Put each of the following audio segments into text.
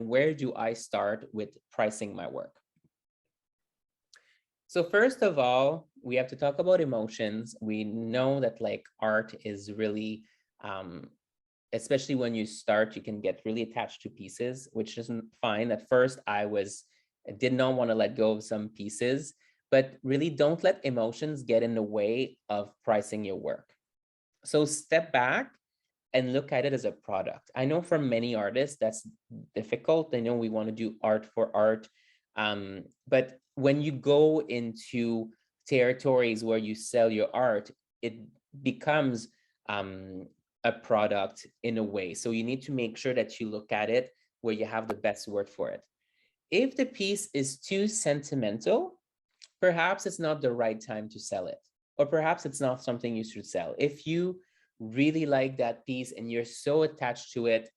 where do I start with pricing my work? So first of all, we have to talk about emotions. We know that like art is really, especially when you start, you can get really attached to pieces, which isn't fine. At first, I did not want to let go of some pieces, but really don't let emotions get in the way of pricing your work. So step back and look at it as a product. I know for many artists that's difficult. I know we want to do art for art. But when you go into territories where you sell your art, it becomes a product in a way. So you need to make sure that you look at it where you have the best word for it. If the piece is too sentimental, perhaps it's not the right time to sell it, or perhaps it's not something you should sell. If you really like that piece and you're so attached to it,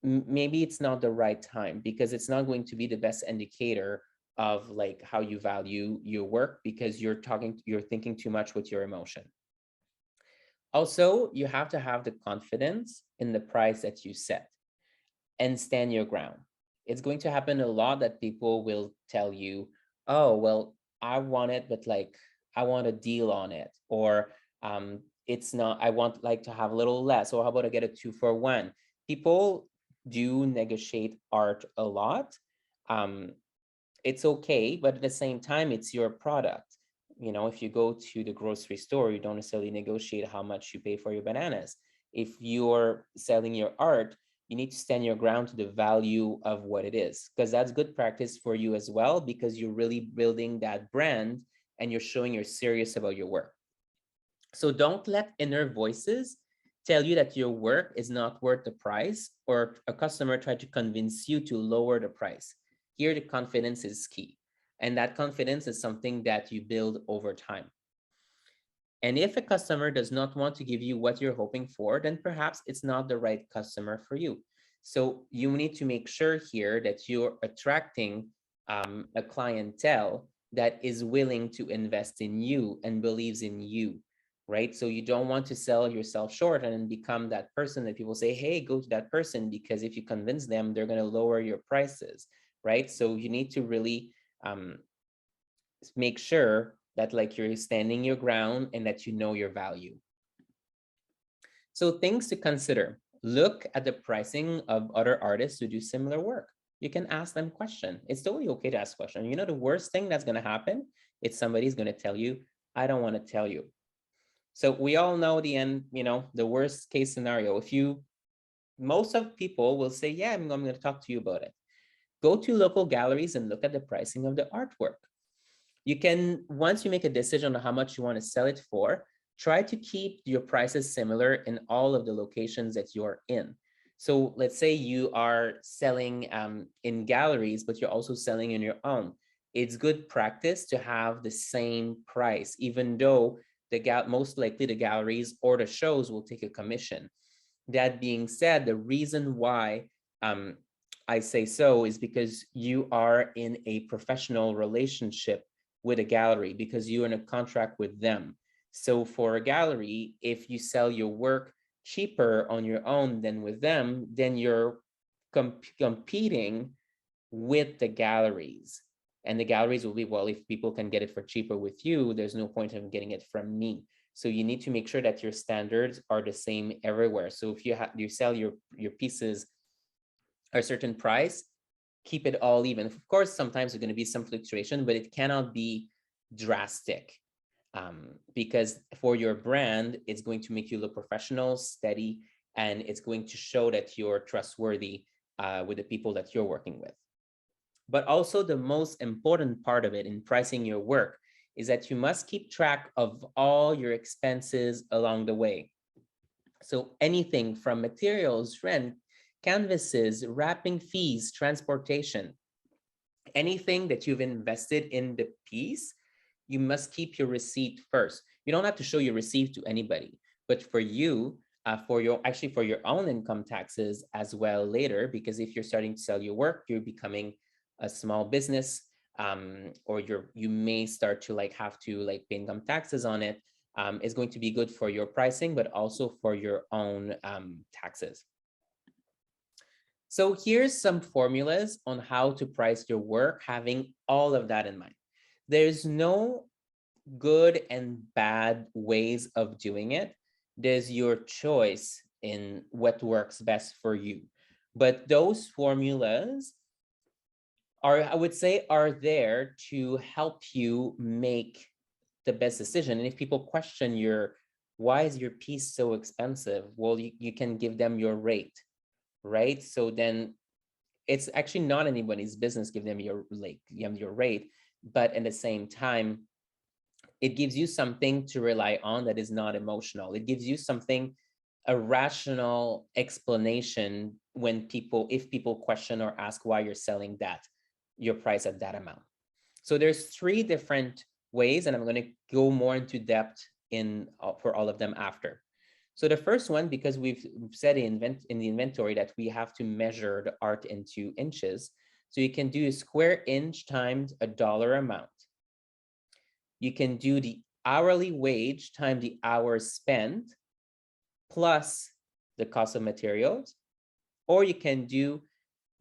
maybe it's not the right time, because it's not going to be the best indicator of like how you value your work, because you're thinking too much with your emotion. Also, you have to have the confidence in the price that you set and stand your ground. It's going to happen a lot that people will tell you, oh, well, I want it, but like, I want a deal on it. Or it's not, I want like to have a little less, or how about I get a 2-for-1? People do negotiate art a lot. It's okay, but at the same time, it's your product. You know, if you go to the grocery store, you don't necessarily negotiate how much you pay for your bananas. If you're selling your art, you need to stand your ground to the value of what it is, because that's good practice for you as well, because you're really building that brand and you're showing you're serious about your work. So don't let inner voices tell you that your work is not worth the price, or a customer try to convince you to lower the price. Here, the confidence is key. And that confidence is something that you build over time. And if a customer does not want to give you what you're hoping for, then perhaps it's not the right customer for you. So you need to make sure here that you're attracting a clientele that is willing to invest in you and believes in you, right? So you don't want to sell yourself short and become that person that people say, hey, go to that person, because if you convince them, they're going to lower your prices, right? So you need to really make sure that like you're standing your ground and that you know your value. So things to consider: look at the pricing of other artists who do similar work. You can ask them questions. It's totally okay to ask questions. You know, the worst thing that's going to happen is somebody's going to tell you, I don't want to tell you. So we all know the end, you know, the worst case scenario. Most of people will say, yeah, I'm going to talk to you about it. Go to local galleries and look at the pricing of the artwork. You can, once you make a decision on how much you want to sell it for, try to keep your prices similar in all of the locations that you're in. So let's say you are selling in galleries, but you're also selling in your own. It's good practice to have the same price, even though most likely the galleries or the shows will take a commission. That being said, the reason why I say so is because you are in a professional relationship with a gallery, because you're in a contract with them. So for a gallery, if you sell your work cheaper on your own than with them, then you're competing with the galleries. And the galleries will be, well, if people can get it for cheaper with you, there's no point in getting it from me. So you need to make sure that your standards are the same everywhere. So if you sell your pieces a certain price, keep it all even. Of course, sometimes there's going to be some fluctuation, but it cannot be drastic, because for your brand, it's going to make you look professional, steady, and it's going to show that you're trustworthy with the people that you're working with. But also the most important part of it in pricing your work is that you must keep track of all your expenses along the way. So anything from materials, rent, canvases, wrapping fees, transportation, anything that you've invested in the piece, you must keep your receipt first. You don't have to show your receipt to anybody, but for you, for your own income taxes as well later, because if you're starting to sell your work, you're becoming a small business, or you may start to have to pay income taxes on it. Is going to be good for your pricing, but also for your own taxes. So here's some formulas on how to price your work, having all of that in mind. There's no good and bad ways of doing it. There's your choice in what works best for you. But those formulas are, I would say, are there to help you make the best decision. And if people question why is your piece so expensive? Well, you can give them your rate, right? So then it's actually not anybody's business, give them your rate, but at the same time, it gives you something to rely on that is not emotional. It gives you something, a rational explanation if people question or ask why you're selling your price at that amount. So there's 3 different ways, and I'm going to go more into depth for all of them after. So the first one, because we've said in the inventory that we have to measure the art into inches, so you can do a square inch times a dollar amount. You can do the hourly wage times the hours spent plus the cost of materials, or you can do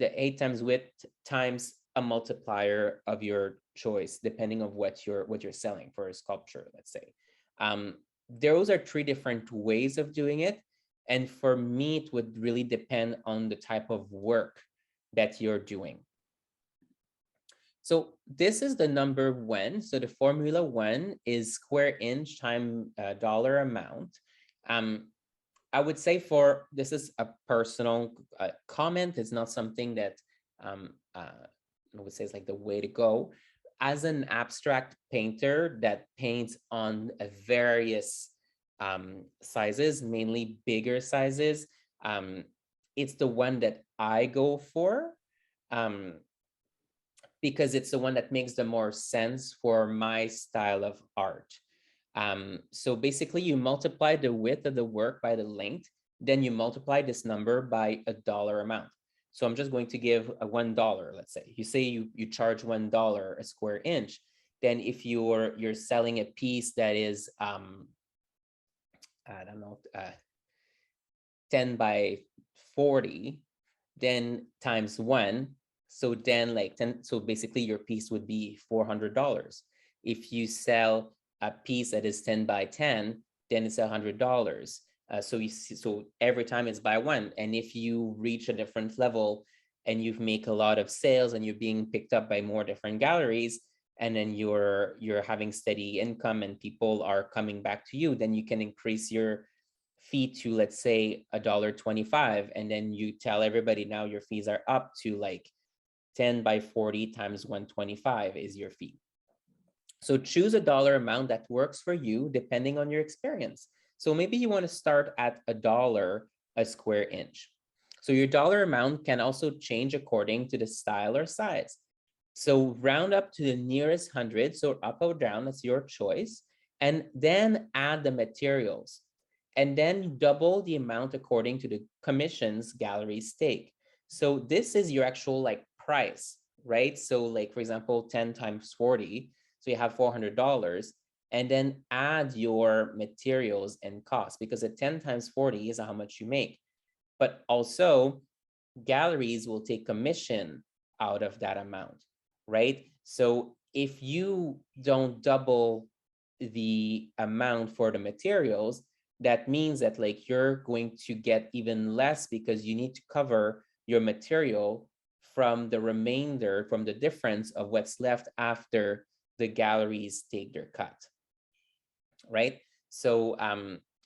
the 8 times width times a multiplier of your choice, depending on what you're selling for a sculpture, let's say. Those are 3 different ways of doing it. And for me, it would really depend on the type of work that you're doing. So this is the number 1. So the formula 1 is square inch times dollar amount. I would say this is a personal comment. It's not something that I would say is like the way to go. As an abstract painter that paints on various sizes, mainly bigger sizes, it's the one that I go for because it's the one that makes the more sense for my style of art. So basically you multiply the width of the work by the length, then you multiply this number by a dollar amount. So I'm just going to give a $1, let's say. You say you charge $1 a square inch. Then if you're selling a piece that is, I don't know, 10 by 40, then times 1. So then like 10, so basically your piece would be $400. If you sell a piece that is 10 by 10, then it's $100. So every time it's by 1. And if you reach a different level and you make a lot of sales and you're being picked up by more different galleries, and then you're having steady income and people are coming back to you, then you can increase your fee to, let's say, $1.25. And then you tell everybody now your fees are up to like 10 by 40 times 125 is your fee. So choose a dollar amount that works for you depending on your experience. So maybe you want to start at $1 a square inch. So your dollar amount can also change according to the style or size. So round up to the nearest 100, so up or down, that's your choice. And then add the materials. And then double the amount according to the commissions galleries take. So this is your actual like price, right? So like, for example, 10 times 40, so you have $400, and then add your materials and costs, because at 10 times 40 is how much you make. But also galleries will take commission out of that amount, right? So if you don't double the amount for the materials, that means that like you're going to get even less because you need to cover your material from the remainder, from the difference of what's left after the galleries take their cut, right? So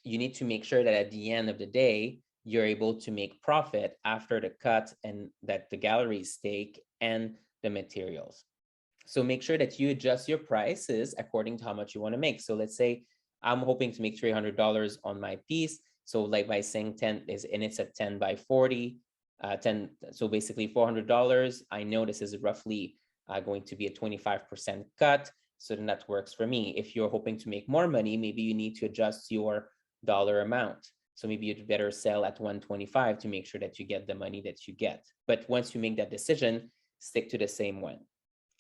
you need to make sure that at the end of the day, you're able to make profit after the cut and that the galleries take and the materials. So make sure that you adjust your prices according to how much you want to make. So let's say I'm hoping to make $300 on my piece. So like by saying 10 is, and it's at 10 by 40, 10. So basically $400. I know this is roughly going to be a 25% cut. So then that works for me. If you're hoping to make more money, maybe you need to adjust your dollar amount. So maybe you'd better sell at 125 to make sure that you get the money that you get. But once you make that decision, stick to the same one.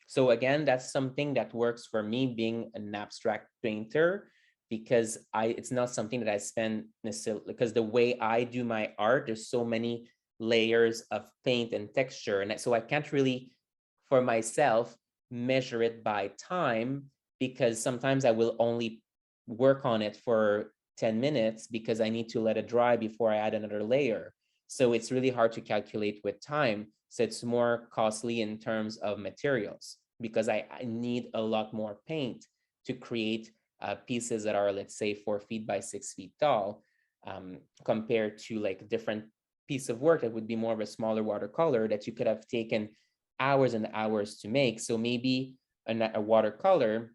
So again, that's something that works for me being an abstract painter, because it's not something that I spend necessarily, because the way I do my art, there's so many layers of paint and texture. And so I can't really, for myself, measure it by time, because sometimes I will only work on it for 10 minutes because I need to let it dry before I add another layer. So it's really hard to calculate with time. So it's more costly in terms of materials, because I need a lot more paint to create pieces that are, let's say, 4 feet by 6 feet tall, compared to like a different piece of work that would be more of a smaller watercolor that you could have taken hours and hours to make. So maybe a watercolor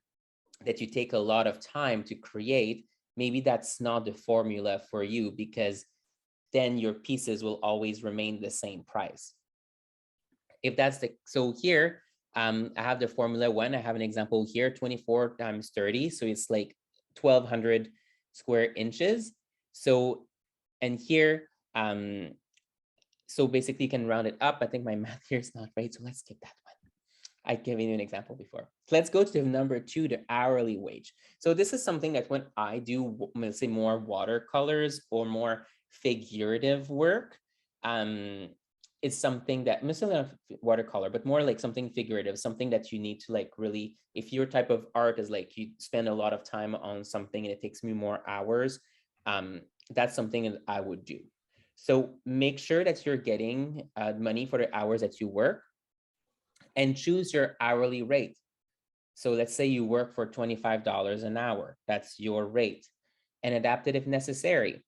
that you take a lot of time to create, maybe that's not the formula for you, because then your pieces will always remain the same price. If that's the, so here, I have the formula one. I have an example here, 24 times 30. So it's like 1,200 square inches. So, and here, so basically you can round it up. I think my math here is not right, so let's skip that one. I gave you an example before. Let's go to number 2, the hourly wage. So this is something that when I do, let's say, more watercolors or more figurative work, it's something that, necessarily not watercolor, but more like something figurative, something that you need to like really, if your type of art is like you spend a lot of time on something and it takes me more hours, that's something that I would do. So make sure that you're getting money for the hours that you work, and choose your hourly rate. So let's say you work for $25 an hour. That's your rate, and adapt it if necessary.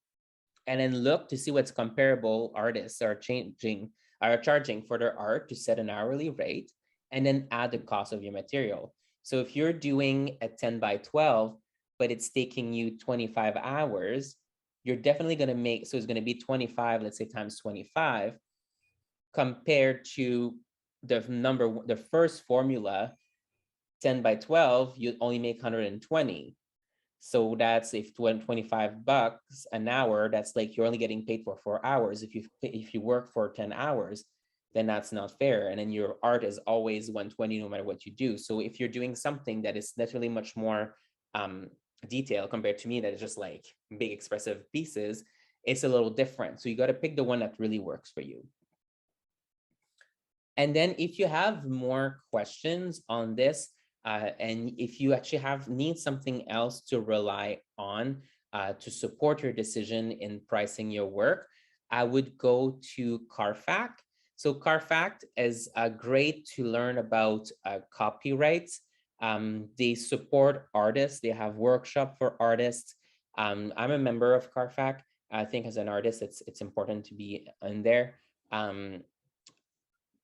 And then look to see what's comparable artists are charging for their art to set an hourly rate, and then add the cost of your material. So if you're doing a 10 by 12, but it's taking you 25 hours, you're definitely going to make, so it's going to be 25, let's say, times 25, compared to the first formula, 10 by 12, you only make 120. So that's, if 25 bucks an hour, that's like you're only getting paid for 4 hours. If you work for 10 hours, then that's not fair. And then your art is always 120 no matter what you do. So if you're doing something that is naturally much more detailed compared to me, that is just like big expressive pieces, it's a little different. So you got to pick the one that really works for you. And then if you have more questions on this, and if you actually need something else to rely on to support your decision in pricing your work, I would go to CARFAC. So CARFAC is great to learn about copyrights. They support artists. They have workshops for artists. I'm a member of CARFAC. I think as an artist, it's important to be in there.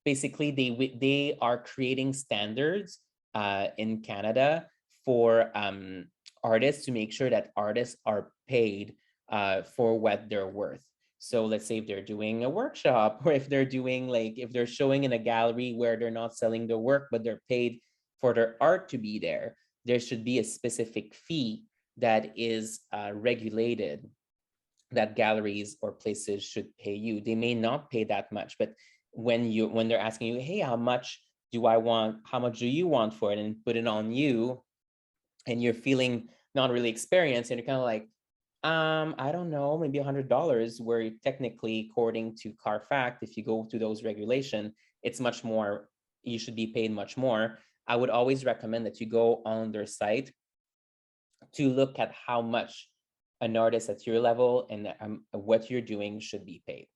Basically, they are creating standards in Canada for artists, to make sure that artists are paid for what they're worth. So let's say if they're doing a workshop, or if they're doing if they're showing in a gallery where they're not selling their work, but they're paid for their art to be there, there should be a specific fee that is regulated, that galleries or places should pay you. They may not pay that much, but when they're asking you, hey, how much do you want for it, and put it on you, and you're feeling not really experienced, and you're kind of like, I don't know, maybe $100, where technically, according to CARFAC, if you go to those regulations, it's much more, you should be paid much more. I would always recommend that you go on their site to look at how much an artist at your level and what you're doing should be paid.